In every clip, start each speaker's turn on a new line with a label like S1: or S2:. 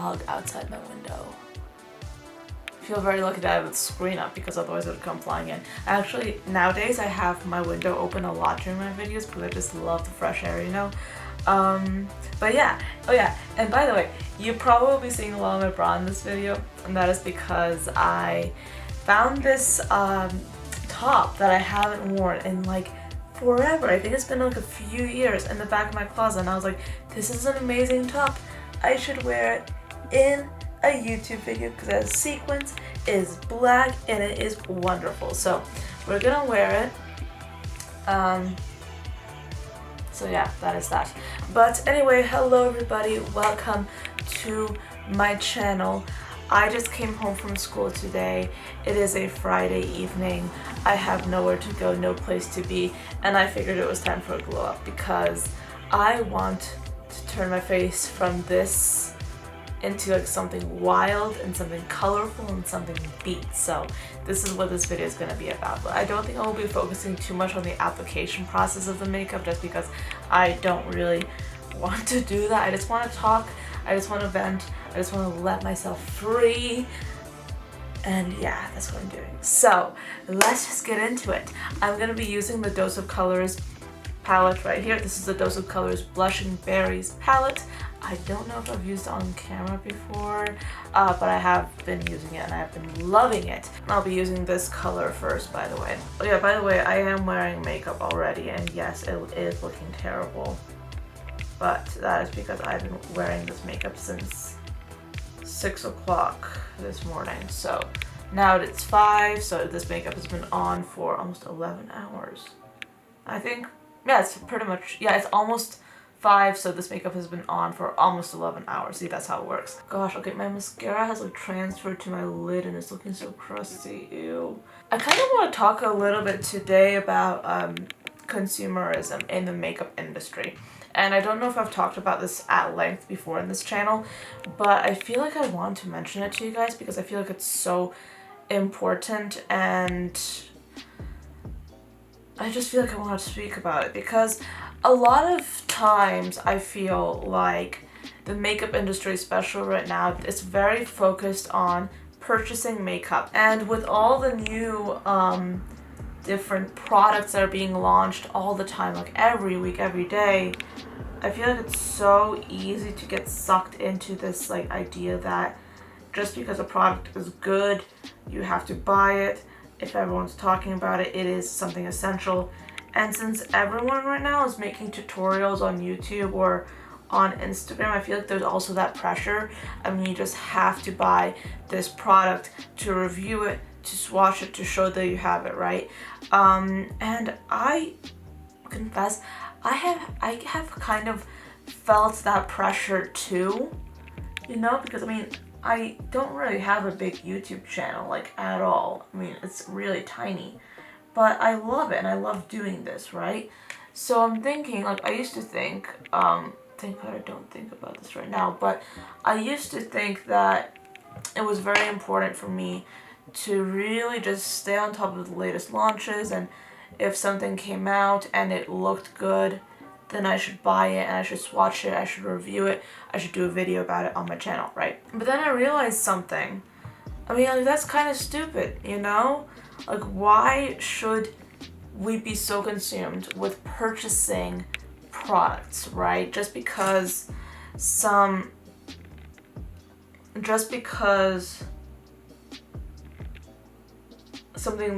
S1: dog outside my window. I feel very lucky that I have the screen up because otherwise it would come flying in. Actually, nowadays I have my window open a lot during my videos because I just love the fresh air, you know? But yeah, oh yeah, and by the way, you probably will be seeing a lot of my bra in this video, and that is because I found this top that I haven't worn in like forever. I think it's been like a few years in the back of my closet, and I was like, this is an amazing top. I should wear it in a YouTube video because it has sequins, it is black, and it is wonderful. So we're gonna wear it. So yeah, that is that. But anyway, hello everybody, welcome to my channel. I just came home from school today. It is a Friday evening. I have nowhere to go, no place to be, and I figured it was time for a glow up because I want to turn my face from this into like something wild and something colorful and something beat. So this is what this video is going to be about. But I don't think I will be focusing too much on the application process of the makeup just because I don't really want to do that. I just want to talk, I just want to vent, I just want to let myself free. And yeah, that's what I'm doing. So let's just get into it. I'm going to be using the Dose of Colors palette right here. This is the Dose of Colors Blushing Berries palette. I don't know if I've used it on camera before, but I have been using it and I've been loving it. I'll be using this color first, by the way. Oh yeah, by the way, I am wearing makeup already, and yes, it is looking terrible. But that is because I've been wearing this makeup since 6 o'clock this morning. So now it's 5, so this makeup has been on for almost 11 hours. I think, yeah, it's pretty much, yeah, it's almost 5, so this makeup has been on for almost 11 hours. See, that's how it works. Gosh, okay, my mascara has like transferred to my lid and it's looking so crusty. Ew. I kind of want to talk a little bit today about consumerism in the makeup industry. And I don't know if I've talked about this at length before in this channel, but I feel like I want to mention it to you guys because I feel like it's so important, and I just feel like I want to speak about it because a lot of times I feel like the makeup industry, especially right now, is very focused on purchasing makeup. And with all the new different products that are being launched all the time, like every week, every day, I feel like it's so easy to get sucked into this like idea that just because a product is good, you have to buy it. If everyone's talking about it, it is something essential. And since everyone right now is making tutorials on YouTube or on Instagram, I feel like there's also that pressure. I mean, you just have to buy this product to review it, to swatch it, to show that you have it, right? And I confess, I have kind of felt that pressure too, you know, because I mean, I don't really have a big YouTube channel, like, at all. I mean, it's really tiny. But I love it and I love doing this, right? So I'm thinking, like, I used to think, thank God I don't think about this right now, but I used to think that it was very important for me to really just stay on top of the latest launches, and if something came out and it looked good, then I should buy it and I should swatch it, I should review it, I should do a video about it on my channel, right? But then I realized something. I mean, like, that's kind of stupid, you know? Like, why should we be so consumed with purchasing products, right? Just because something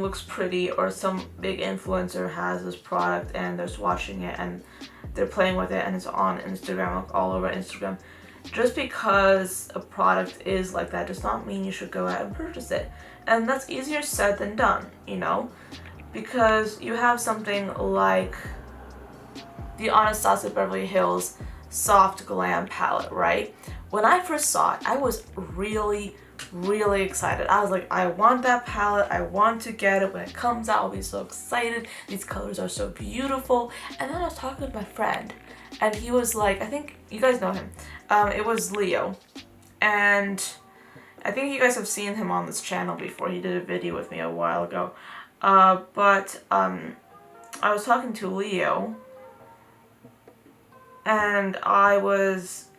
S1: looks pretty, or some big influencer has this product and they're swatching it and they're playing with it and it's on Instagram, like all over Instagram. Just because a product is like that does not mean you should go out and purchase it. And that's easier said than done, you know? Because you have something like the Anastasia Beverly Hills Soft Glam palette, right? When I first saw it, I was really excited. I was like, I want that palette, I want to get it. When it comes out, I'll be so excited. These colors are so beautiful. And then I was talking with my friend, and he was like, I think you guys know him. It was Leo. And I think you guys have seen him on this channel before. He did a video with me a while ago. I was talking to Leo, and I was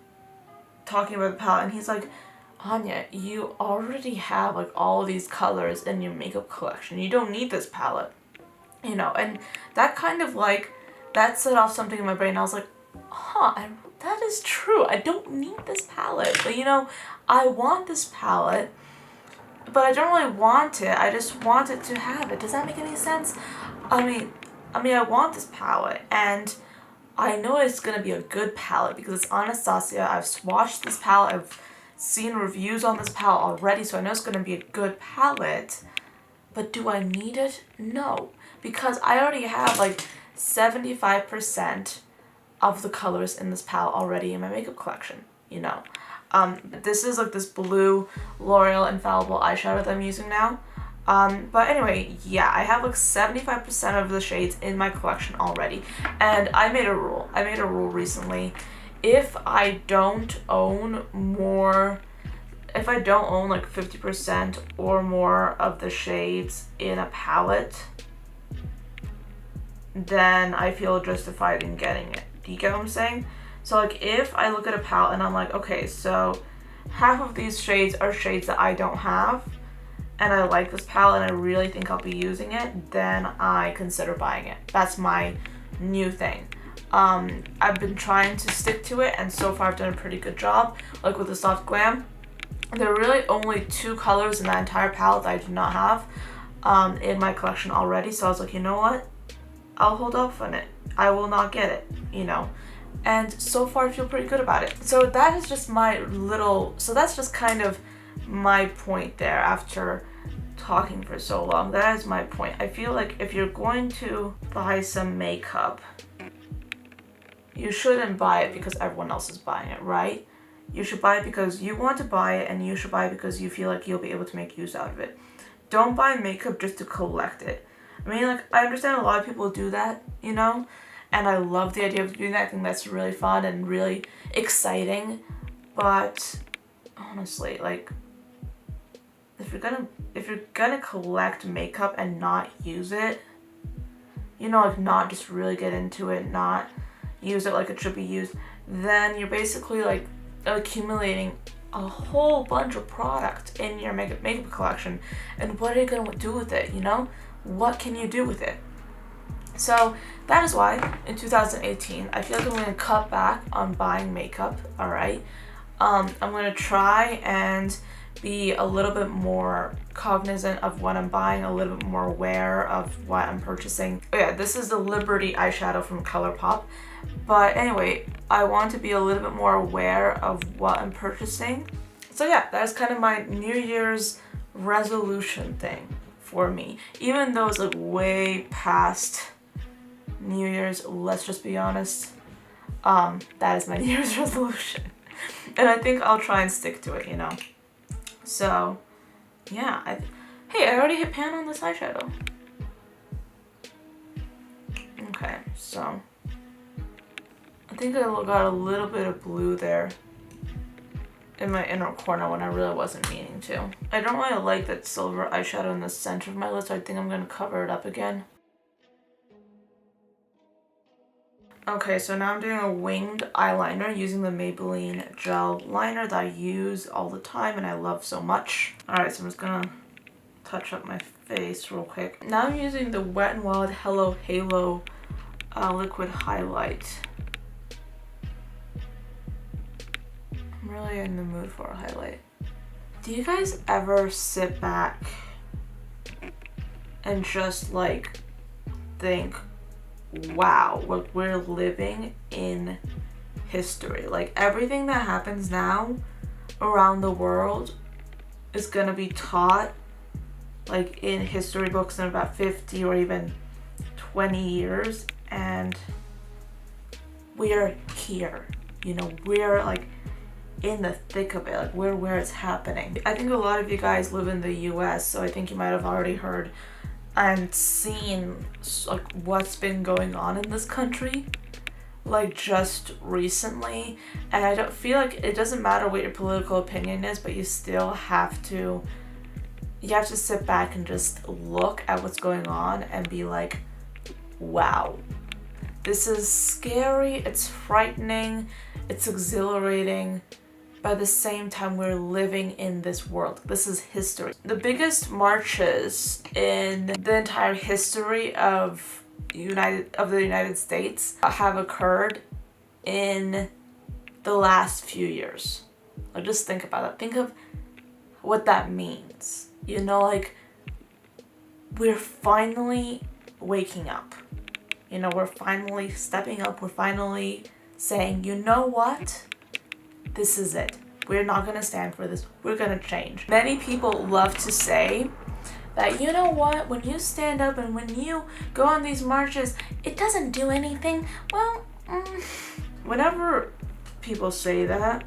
S1: talking about the palette, and he's like, Anya, you already have like all these colors in your makeup collection. You don't need this palette, you know. And that kind of like, that set off something in my brain. I was like, huh, that is true. I don't need this palette, but you know, I want this palette, but I don't really want it. I just want it to have it. Does that make any sense? I mean, I want this palette, and I know it's gonna be a good palette because it's Anastasia. I've swatched this palette. I've seen reviews on this palette already, so I know it's gonna be a good palette. But do I need it? No, because I already have like 75% of the colors in this palette already in my makeup collection, you know. This is like this blue L'Oreal Infallible eyeshadow that I'm using now. But anyway, yeah, I have like 75% of the shades in my collection already. And I made a rule. I made a rule recently. If I don't own like 50% or more of the shades in a palette, then I feel justified in getting it. Do you get what I'm saying? So like if I look at a palette and I'm like, okay, so half of these shades are shades that I don't have, and I like this palette and I really think I'll be using it, then I consider buying it. That's my new thing. I've been trying to stick to it, and so far I've done a pretty good job. Like with the Soft Glam, there are really only 2 colors in that entire palette that I do not have in my collection already. So I was like, you know what? I'll hold off on it. I will not get it, you know. And so far I feel pretty good about it. So that is just that's just kind of my point there after talking for so long. That is my point. I feel like if you're going to buy some makeup, you shouldn't buy it because everyone else is buying it, right? You should buy it because you want to buy it, and you should buy it because you feel like you'll be able to make use out of it. Don't buy makeup just to collect it. I mean, like, I understand a lot of people do that, you know? And I love the idea of doing that. I think that's really fun and really exciting. But honestly, like, if you're gonna collect makeup and not use it, you know, like not just really get into it, not use it like it should be used, then you're basically like accumulating a whole bunch of product in your makeup collection. And what are you gonna do with it, you know? What can you do with it? So that is why in 2018, I feel like I'm gonna cut back on buying makeup, all right? I'm gonna try and be a little bit more cognizant of what I'm buying, a little bit more aware of what I'm purchasing. Oh yeah, this is the Liberty eyeshadow from Colourpop. But anyway, I want to be a little bit more aware of what I'm purchasing. So yeah, that's kind of my New Year's resolution thing for me. Even though it's like way past New Year's, let's just be honest, that is my New Year's resolution. And I think I'll try and stick to it, you know. So yeah, hey, I already hit pan on this eyeshadow. Okay, so I think I got a little bit of blue there in my inner corner when I really wasn't meaning to. I don't really like that silver eyeshadow in the center of my lid, so I think I'm gonna cover it up again. Okay, so now I'm doing a winged eyeliner using the Maybelline gel liner that I use all the time and I love so much. Alright, so I'm just gonna touch up my face real quick. Now I'm using the Wet n Wild Hello Halo liquid highlight. I'm really in the mood for a highlight. Do you guys ever sit back and just like think, wow, we're living in history? Like everything that happens now around the world is gonna be taught like in history books in about 50 or even 20 years, and we're here, you know, we're like in the thick of it, like we're where it's happening. I think a lot of you guys live in the US, so I think you might have already heard and seen like what's been going on in this country like just recently. And I don't feel like it doesn't matter what your political opinion is, but you still have to sit back and just look at what's going on and be like, wow, this is scary, it's frightening, it's exhilarating, but at the same time we're living in this world. This is history. The biggest marches in the entire history of the United States have occurred in the last few years. Like, just think about it. Think of what that means. You know, like, we're finally waking up. You know, we're finally stepping up. We're finally saying, you know what? This is it. We're not gonna stand for this. We're gonna change. Many people love to say that, you know what, when you stand up and when you go on these marches, it doesn't do anything. Well, whenever people say that,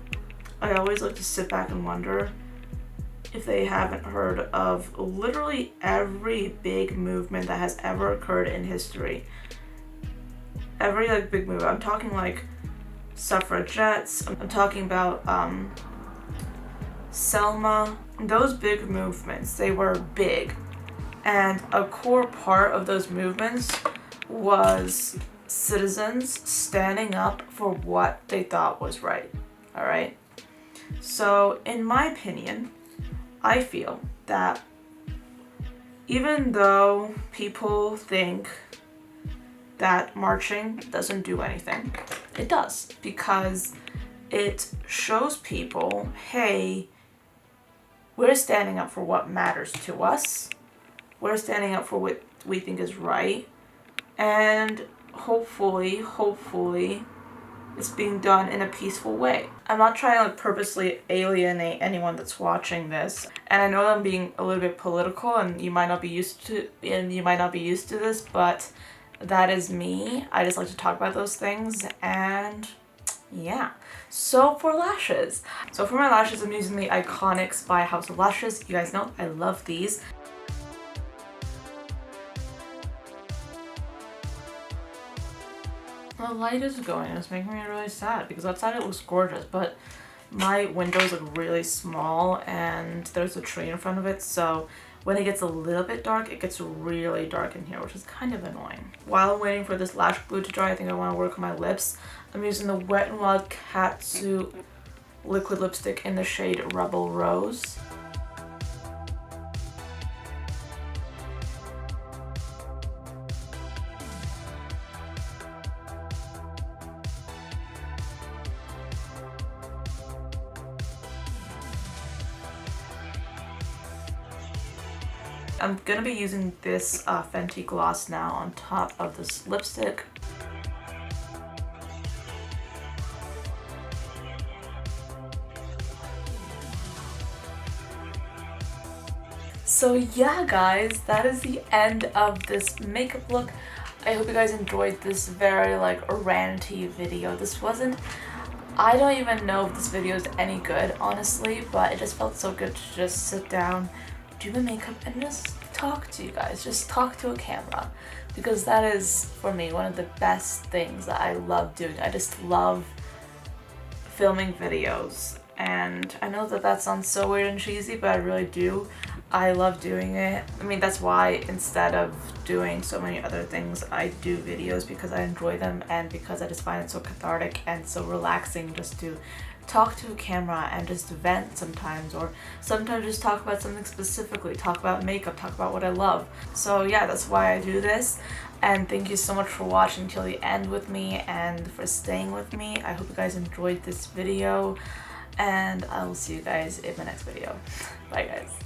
S1: I always like to sit back and wonder if they haven't heard of literally every big movement that has ever occurred in history. Every like big movement. I'm talking like suffragettes. I'm talking about Selma. Those big movements, they were big. And a core part of those movements was citizens standing up for what they thought was right. All right? So, in my opinion, I feel that even though people think that marching doesn't do anything, it does, because it shows people, hey, we're standing up for what matters to us. We're standing up for what we think is right. And hopefully, it's being done in a peaceful way. I'm not trying to like purposely alienate anyone that's watching this. And I know I'm being a little bit political and you might not be used to this, but that is me. I just like to talk about those things, and yeah. So for lashes. So for my lashes, I'm using the Iconics by House of Lashes. You guys know I love these. The light is going, it's making me really sad because outside it looks gorgeous, but my windows look really small and there's a tree in front of it, so when it gets a little bit dark, it gets really dark in here, which is kind of annoying. While I'm waiting for this lash glue to dry, I think I want to work on my lips. I'm using the Wet n Wild Catsuit liquid lipstick in the shade Rebel Rose. I'm gonna be using this Fenty gloss now on top of this lipstick. So yeah guys, that is the end of this makeup look. I hope you guys enjoyed this very like ranty video. I don't even know if this video is any good, honestly, but it just felt so good to just sit down, do my makeup, and just talk to you guys. Just talk to a camera, because that is, for me, one of the best things that I love doing. I just love filming videos, and I know that that sounds so weird and cheesy, but I really do. I love doing it. I mean, that's why instead of doing so many other things, I do videos, because I enjoy them and because I just find it so cathartic and so relaxing just to talk to a camera and just vent sometimes, or sometimes just talk about something specifically, talk about makeup, talk about what I love. So yeah, that's why I do this, and thank you so much for watching till the end with me and for staying with me. I hope you guys enjoyed this video, and I will see you guys in the next video. Bye guys.